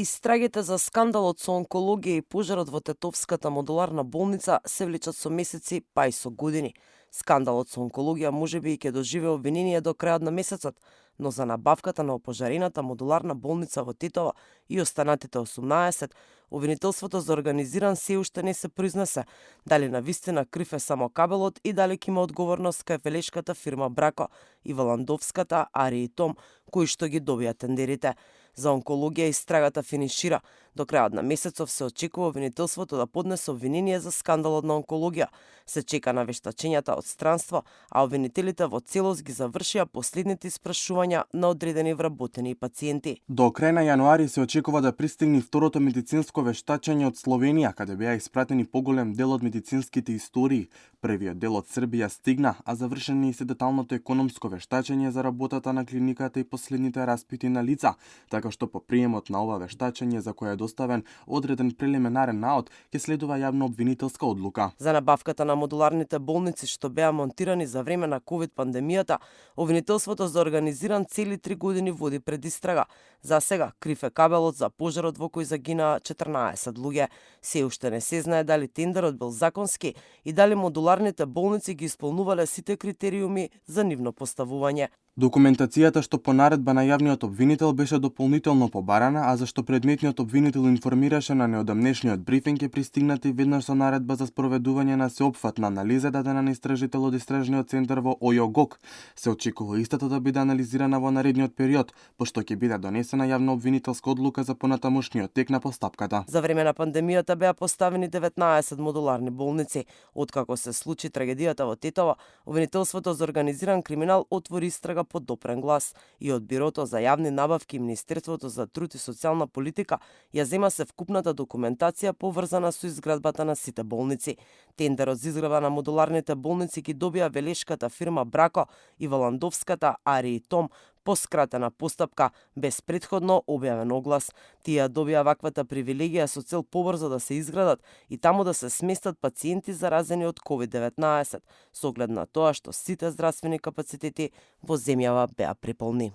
Истрагите за скандалот со онкологија и пожарот во Тетовската модуларна болница се влечат со месеци, па и со години. Скандалот со онкологија можеби и ќе доживее обвинение до крајот на месецот, но за набавката на опожарената модуларна болница во Тетово и останатите 18, обвинителството за организиран се уште не се произнесе дали навистина крив е само кабелот и дали ќе има одговорност кај велешката фирма Брако и Валандовската Ари и Том, кои што ги добија тендерите. За онкологија истрагата финишира. До крајот на месецов се очекува обвинителството да поднесе обвинение за скандалот на онкологија. Се чека на вештачењата од странство, а обвинителите во целост ги завршија последните испрашувања на одредени вработени пациенти. До крај на јануари се очекува да пристигне второто медицинско вештачење од Словенија, каде беа испратени поголем дел од медицинските истории. Првиот дел од Србија стигна, а завршено и се деталното економско вештачење за работата на клиниката и последните распити на лица, така што по приемот на ова вештачење за кој е доставен одреден прелиминарен наод, ќе следува јавно обвинителска одлука. За набавката на модуларните болници што беа монтирани за време на ковид пандемијата, обвинителството за организиран цели 3 години води предистрага. За сега крив е кабелот за пожарот во кој загинаа 14 луѓе. Се уште не се знае дали тендерот бил законски и дали модуларните болници ги исполнувале сите критериуми за нивно поставување. Документацијата што по наредба на јавниот обвинител беше дополнително побарана, а зашто предметниот обвинител информираше на неодамнешниот брифинг, е пристигнати веднаш со наредба за спроведување на сеопфатна анализа дадена на истражител од истражниот центар во ОЈОГОК. Се очекува истата да биде анализирана во наредниот период, пошто ќе биде донесена јавно обвинителска одлука за понатамошниот тек на постапката. За време на пандемијата беа поставени 19 модуларни болници. Откако се случи трагедијата во Тетово, обвинителството за организиран криминал отвори истрага под допрен глас и од Бирото за јавни набавки и Министерството за труд и социјална политика ја зема се вкупната документација поврзана со изградбата на сите болници. Тендерот за изградба на модуларните болници ги добија велешката фирма Брако и Валандовската Ари и Том по скратена постапка, без претходно објавен оглас. Тие добија ваквата привилегија со цел побрзо да се изградат и таму да се сместат пациенти заразени од COVID-19, со оглед на тоа што сите здравствени капацитети во земјава беа преполни.